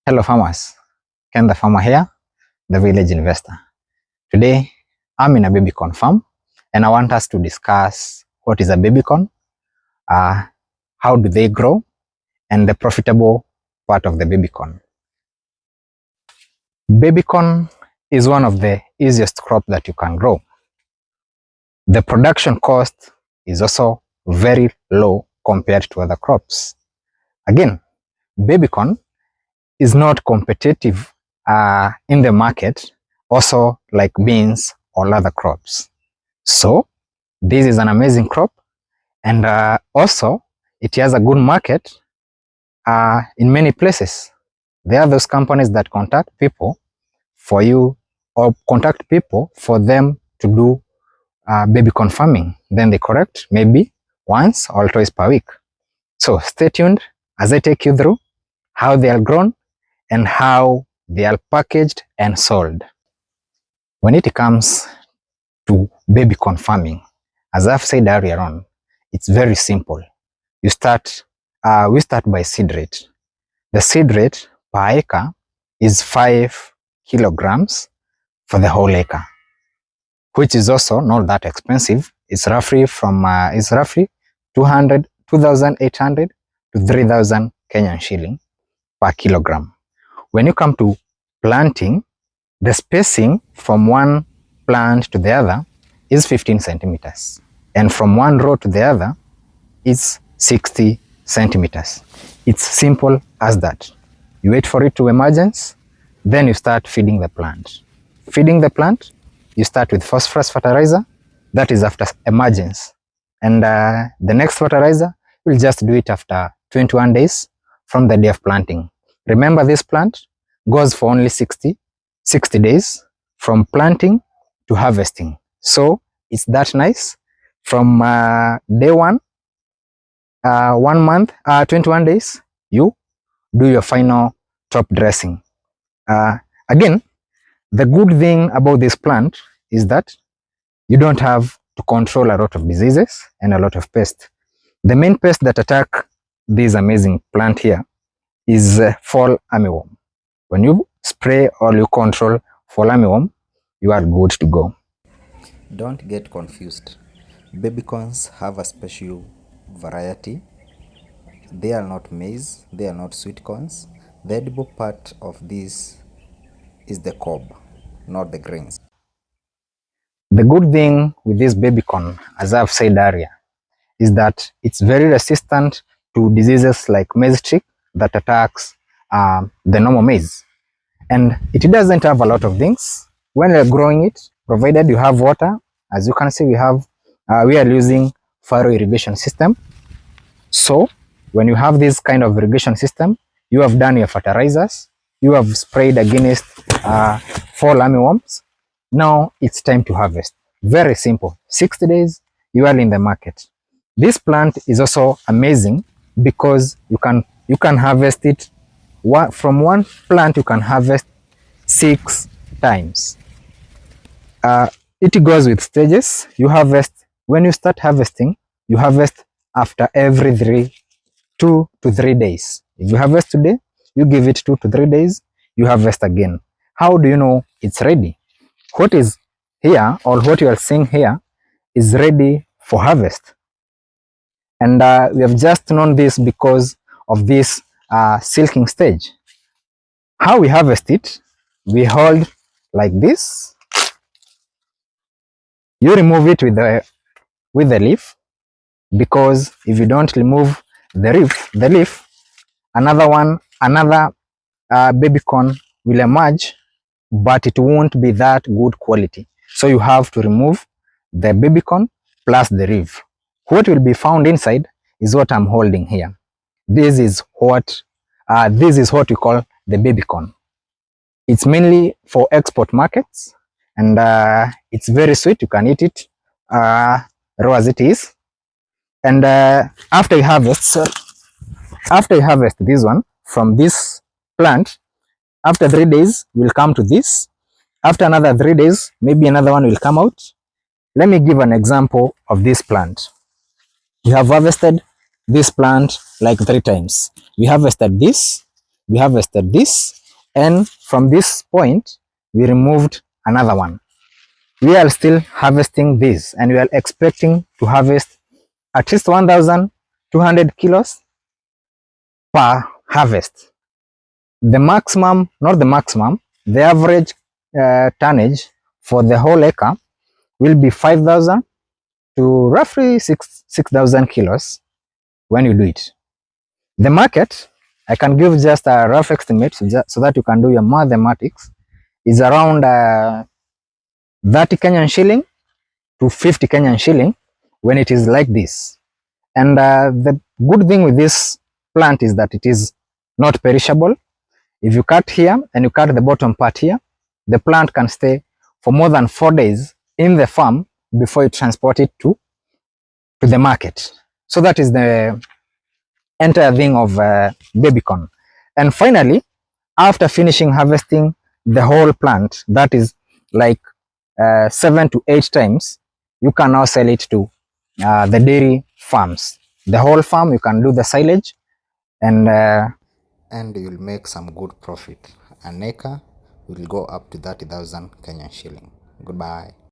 Hello farmers, Ken the farmer here, the village investor. Today, I'm in a baby corn farm and I want us to discuss what is a baby corn, how do they grow, and the profitable part of the baby corn. Baby corn is one of the easiest crop that you can grow. The production cost is also very low compared to other crops. Again, baby corn is not competitive in the market, also like beans or other crops. So this is an amazing crop, and also it has a good market in many places. There are those companies that contact people for you or contact people for them to do baby corn farming. Then they correct maybe once or twice per week. So stay tuned as I take you through how they are grown and how they are packaged and sold. When it comes to baby corn farming, as I've said earlier on, it's very simple. We start by seed rate. The seed rate per acre is 5 kilograms for the whole acre, which is also not that expensive. It's roughly 2,800 to 3,000 Kenyan shilling per kilogram. When you come to planting, the spacing from one plant to the other is 15 centimeters. And from one row to the other is 60 centimeters. It's simple as that. You wait for it to emerge, then you start feeding the plant. Feeding the plant, you start with phosphorus fertilizer, that is after emergence. And the next fertilizer, we'll just do it after 21 days from the day of planting. Remember, this plant goes for only 60 days from planting to harvesting. So it's that nice. From day one, 1 month, 21 days, you do your final top dressing. Again, the good thing about this plant is that you don't have to control a lot of diseases and a lot of pests. The main pest that attack this amazing plant here is fall armyworm. When you spray or you control fall armyworm, you are good to go. Don't get confused. Baby corns have a special variety. They are not maize, they are not sweet corns. The edible part of this is the cob, not the grains. The good thing with this baby corn, as I've said earlier, is that it's very resistant to diseases like maize streak that attacks the normal maize. And it doesn't have a lot of things. When you're growing it, provided you have water, as you can see, we are using furrow irrigation system. So when you have this kind of irrigation system, you have done your fertilizers, you have sprayed against fall armyworms. Now it's time to harvest. Very simple. 60 days, you are in the market. This plant is also amazing because you can harvest it from one plant. You can harvest 6 times. It goes with stages. You harvest when you start harvesting. You harvest after every 2 to 3 days. If you harvest today, you give it 2 to 3 days. You harvest again. How do you know it's ready? What is here, or what you are seeing here, is ready for harvest. And we have just known this because of this silking stage. How we harvest it, we hold like this. You remove it with the leaf, because if you don't remove the leaf, another baby corn will emerge, but it won't be that good quality. So you have to remove the baby corn plus the leaf. What will be found inside is what I'm holding here. This is what we call the baby corn. It's mainly for export markets, and it's very sweet. You can eat it raw as it is. And after you harvest this one from this plant, after 3 days, we'll come to this. After another 3 days, maybe another one will come out. Let me give an example of this plant. We have harvested this plant like 3 times. We harvested this, we harvested this, and from this point, we removed another one. We are still harvesting this, and we are expecting to harvest at least 1,200 kilos per harvest. The maximum, not the maximum, the average tonnage for the whole acre will be 5,000 to roughly 6,000 kilos when you do it. The market, I can give just a rough estimate so that you can do your mathematics, is around 30 Kenyan shilling to 50 Kenyan shilling when it is like this. And the good thing with this plant is that it is not perishable. If you cut here and you cut the bottom part here, the plant can stay for more than 4 days in the farm before you transport it to the market. So that is the entire thing of baby corn. And finally, after finishing harvesting the whole plant, that is like 7 to 8 times, you can now sell it to the dairy farms. The whole farm, you can do the silage, and you'll make some good profit. An acre will go up to 30,000 Kenyan shilling. Goodbye.